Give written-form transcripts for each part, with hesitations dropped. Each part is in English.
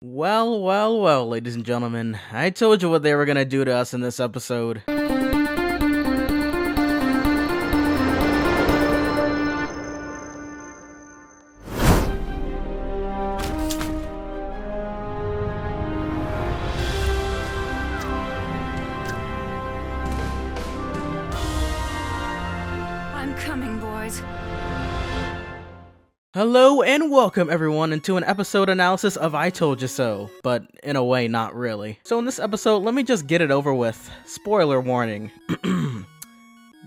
Well, ladies and gentlemen, I told you what they were gonna do to us in this episode. I'm coming, boys. Hello and welcome everyone into an episode analysis of I Told You So, but in a way not really. So in this episode, let me just get it over with. Spoiler warning.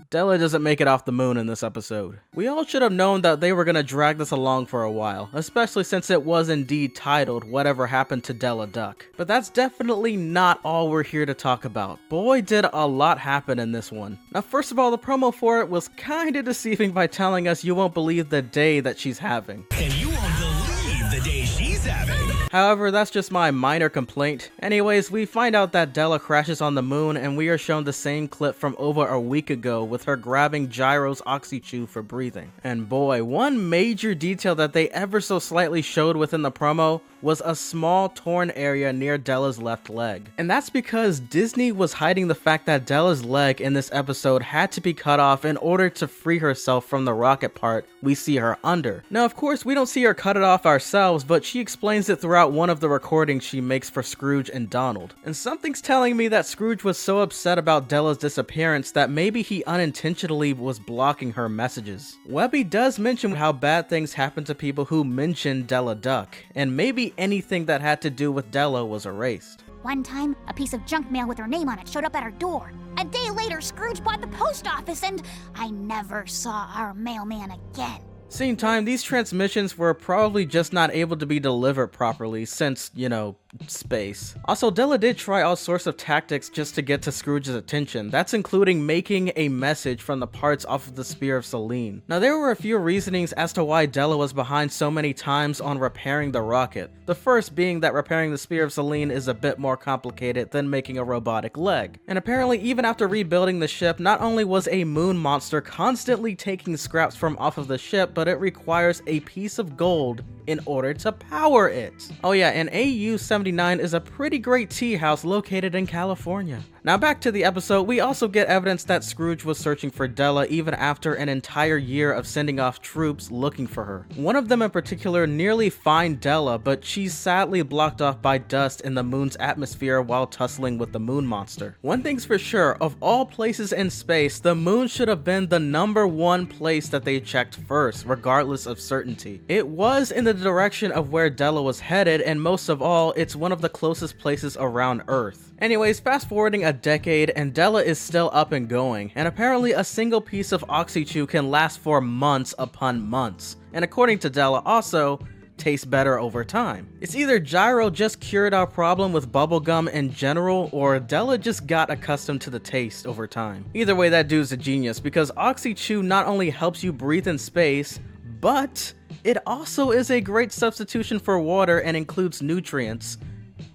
Della doesn't make it off the moon in this episode. We all should have known that they were gonna drag this along for a while, especially since it was indeed titled Whatever Happened to Della Duck. But that's definitely not all we're here to talk about. Boy, did a lot happen in this one. Now first of all, the promo for it was kinda deceiving by telling us you won't believe the day that she's having. And you won't believe the day she's having. However, that's just my minor complaint. Anyways, we find out that Della crashes on the moon and we are shown the same clip from over a week ago with her grabbing Gyro's Oxi-Chew for breathing. And boy, one major detail that they ever so slightly showed within the promo was a small torn area near Della's left leg. And that's because Disney was hiding the fact that Della's leg in this episode had to be cut off in order to free herself from the rocket part we see her under. Now of course we don't see her cut it off ourselves, but she explains it throughout one of the recordings she makes for Scrooge and Donald. And something's telling me that Scrooge was so upset about Della's disappearance that maybe he unintentionally was blocking her messages. Webby does mention how bad things happen to people who mention Della Duck, and maybe anything that had to do with Della was erased. One time, a piece of junk mail with her name on it showed up at our door. A day later, Scrooge bought the post office and I never saw our mailman again. Same time, these transmissions were probably just not able to be delivered properly since, you know, space. Also, Della did try all sorts of tactics just to get to Scrooge's attention. That's including making a message from the parts off of the Spear of Selene. Now, there were a few reasonings as to why Della was behind so many times on repairing the rocket. The first being that repairing the Spear of Selene is a bit more complicated than making a robotic leg. And apparently, even after rebuilding the ship, not only was a moon monster constantly taking scraps from off of the ship, but it requires a piece of gold in order to power it. Oh yeah, and AU-79 is a pretty great tea house located in California. Now back to the episode, we also get evidence that Scrooge was searching for Della even after an entire year of sending off troops looking for her. One of them in particular nearly find Della, but she's sadly blocked off by dust in the moon's atmosphere while tussling with the moon monster. One thing's for sure, of all places in space, the moon should have been the #1 place that they checked first, regardless of certainty. It was in the direction of where Della was headed, and most of all, it's one of the closest places around Earth. Anyways, fast forwarding a decade and Della is still up and going, and apparently a single piece of Oxi-Chew can last for months upon months, and according to Della also, tastes better over time. It's either Gyro just cured our problem with bubblegum in general, or Della just got accustomed to the taste over time. Either way, that dude's a genius, because Oxi-Chew not only helps you breathe in space, but it also is a great substitution for water and includes nutrients.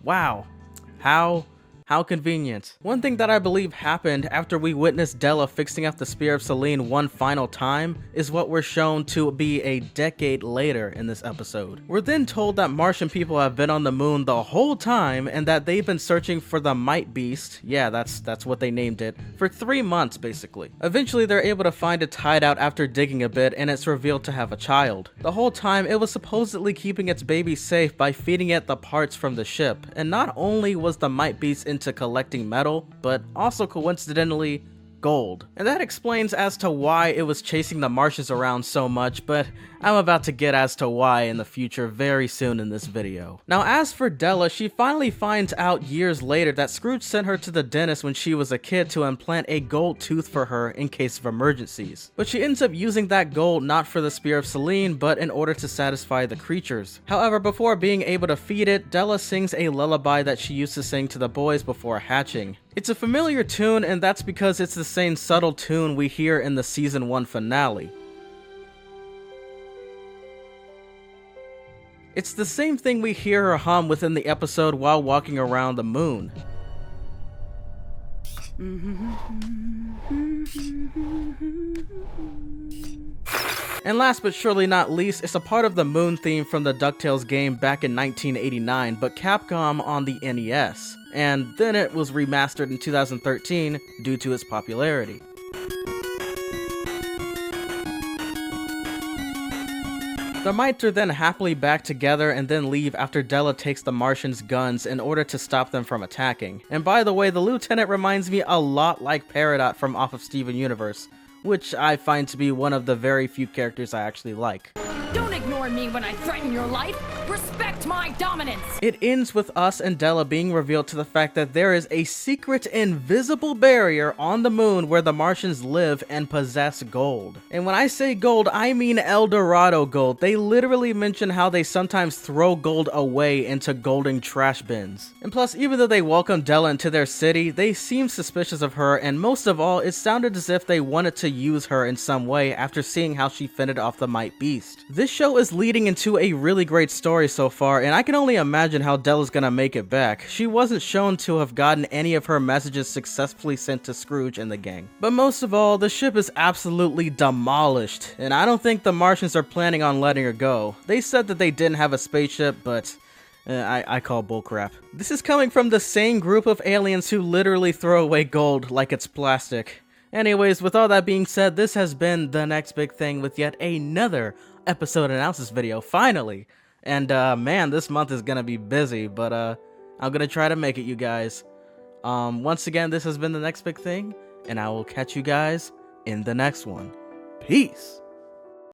Wow. How convenient. One thing that I believe happened after we witnessed Della fixing up the Spear of Selene one final time is what we're shown to be a decade later in this episode. We're then told that Martian people have been on the moon the whole time and that they've been searching for the Might Beast, yeah, that's what they named it, for 3 months basically. Eventually they're able to find it tied out after digging a bit and it's revealed to have a child. The whole time it was supposedly keeping its baby safe by feeding it the parts from the ship, and not only was the Might Beast into collecting metal, but also coincidentally gold. And that explains as to why it was chasing the Martians around so much, but I'm about to get as to why in the future very soon in this video. Now as for Della, she finally finds out years later that Scrooge sent her to the dentist when she was a kid to implant a gold tooth for her in case of emergencies. But she ends up using that gold not for the Spear of Selene, but in order to satisfy the creatures. However, before being able to feed it, Della sings a lullaby that she used to sing to the boys before hatching. It's a familiar tune, and that's because it's the same subtle tune we hear in the season 1 finale. It's the same thing we hear her hum within the episode while walking around the moon. And last but surely not least, it's a part of the moon theme from the DuckTales game back in 1989, but Capcom on the NES, and then it was remastered in 2013 due to its popularity. The Mites are then happily back together and then leave after Della takes the Martians' guns in order to stop them from attacking. And by the way, the Lieutenant reminds me a lot like Peridot from Off of Steven Universe, which I find to be one of the very few characters I actually like. Don't ignore me when I threaten your life! Respect my dominance! It ends with us and Della being revealed to the fact that there is a secret invisible barrier on the moon where the Martians live and possess gold. And when I say gold, I mean El Dorado gold. They literally mention how they sometimes throw gold away into golden trash bins. And plus, even though they welcome Della into their city, they seem suspicious of her, and most of all, it sounded as if they wanted to use her in some way after seeing how she fended off the Mite Beast. This show is leading into a really great story so far, and I can only imagine how Della's gonna make it back. She wasn't shown to have gotten any of her messages successfully sent to Scrooge and the gang. But most of all, the ship is absolutely demolished, and I don't think the Martians are planning on letting her go. They said that they didn't have a spaceship, but I call bullcrap. This is coming from the same group of aliens who literally throw away gold like it's plastic. Anyways, with all that being said, this has been The Next Big Thing with yet another episode analysis video, finally. And man, this month is gonna be busy, but I'm gonna try to make it, you guys. Once again, this has been The Next Big Thing, and I will catch you guys in the next one. Peace!